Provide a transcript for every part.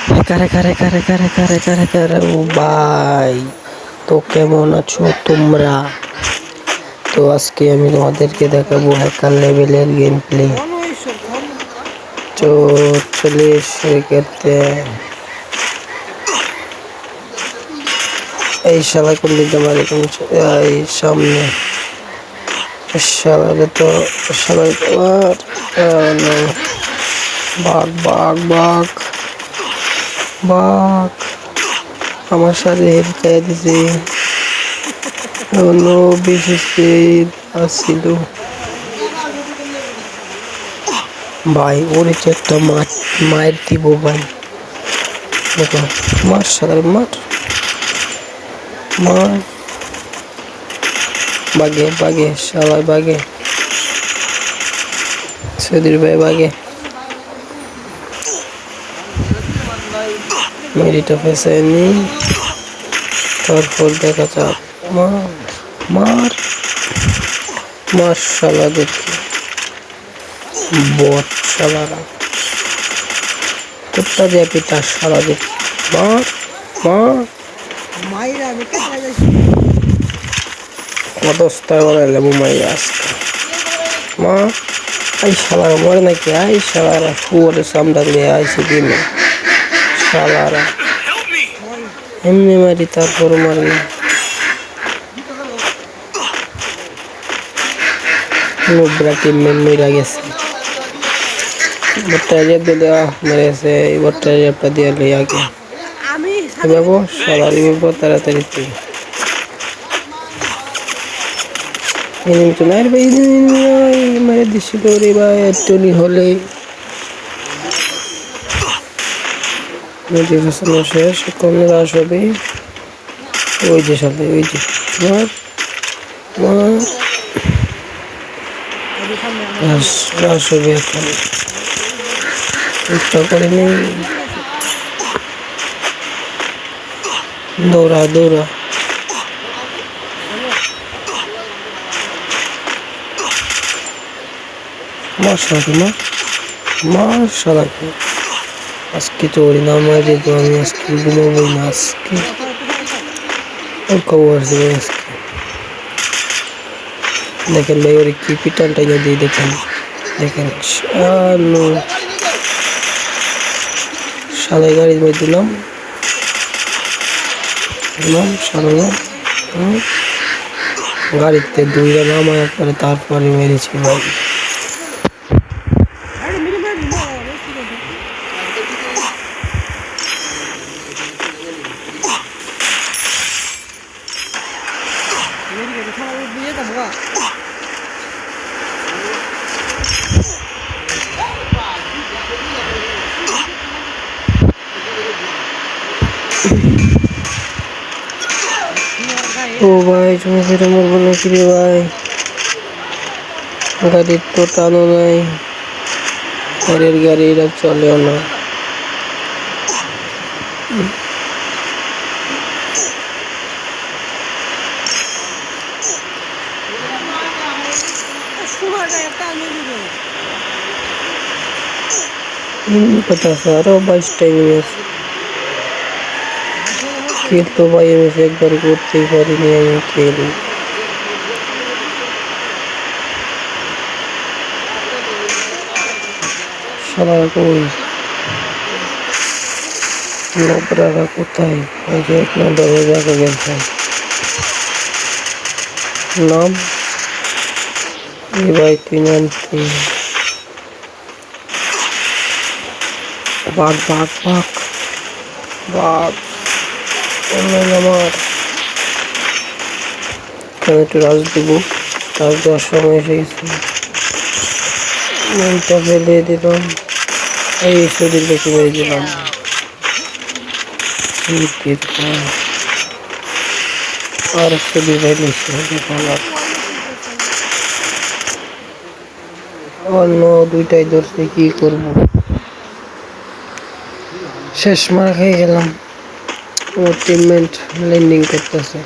রেখা ও ভাই, তো কেমন আছো তোমরা? তো আজকে আমি তোমাদেরকে দেখাবো হ্যাকার লেভেলের গেম প্লে। তো চলে শুরু করতে। এই শালা কোন দিকে মারে? এই সামনে শালা তো শালা বাঘ বাঘ বাঘ বাঘ আমার সাথে হেল্প করে দিছে। অন্য বিশেষ আসছিল ভাই, ওরে যে একটা মায়ের দিব ভাই। দেখো মার সাদার মার মার বাগে বাগে শালা বাগে সুধীর ভাই বাগে মেরিটা ফেসায়নি। তারপর দেখা যাক মার মার মার শালা দেখি বট শালারা কুত্তা দিয়ে পিতা শালা দেখি মার মার অবস্থায় বানাইলে বুমাই আজকে মা আই শালারা মরে নাকি? আই শালারা শুয়ারে সামনে নিয়ে আইসে দিনে শালারা এমনি মারি তারপর মারি না। নোবরা টিম মেরা গেছে বটটা রেপ দেওয়া মেরেছে। এই বটটা রেপটা দিয়ে লই আগে বাবু শালা রিভিউ তাড়াতাড়ি তুই মেরে দিছিল রে ভাই। টনি হলে নোটিফিকেশন শেষ, কমে রাশ হবে। ওই যে সাথে ওই যে মার মার রাশ হবে এখন। চেষ্টা করে নেই, দৌড়া দৌড়া মার সাথে মার সারাকে আজকে তো ওরি নাম মারি তো আমি আজকে ঘুমাবই না। আজকে ওর খবর আছে আজকে। দেখেন ভাই ওর কি পিটানটা দিয়ে দেখেন দেখেন সাদাই গাড়ির মধ্যে দিলাম সারালাম গাড়িতে দুইটা নামায় পরে তারপরে মেরেছি ভাই। ও ভাই তুমি সেটা মরবো নাকি রে ভাই? গাড়ির তো টানো নাই, গাড়ির গাড়িরা চলেও না। কথা আছে আরো 22টা মিনিট খেল তো ভাই। আমি একবার করতেই পারিনি আমি খেল। সারা কই লোকরা কোথায়? ওই যে এক নম্বরে জায়গা গেছে নাম ভাই তুই নামতি বাঘ বাঘ বাঘ বাঘ আমার একটু রাজ দেবো। রাজ দেওয়ার সময় এসে গেছে, মনটা ফেলে দিলাম। এই শরীর দেখে মেরে দিলাম। আর শরীর অন্য দুইটাই ধরছে, কি করবো? শেষ মারা খেয়ে গেলাম। ও টিমমেট ল্যান্ডিং করতেছে,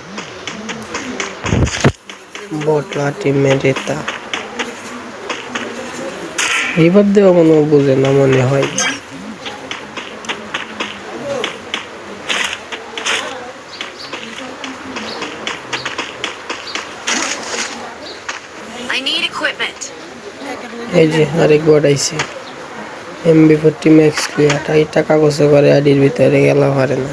বটলা টিমমেট এটা এইবার দেওয়া কোনো বুঝে না মনে হয়। need equipment. এই যে আরেক বোর্ড আইছে MB40 ম্যাক্স ক্লিয়ার টাকা গোছে করে আইডির ভিতরে গেলা পারে না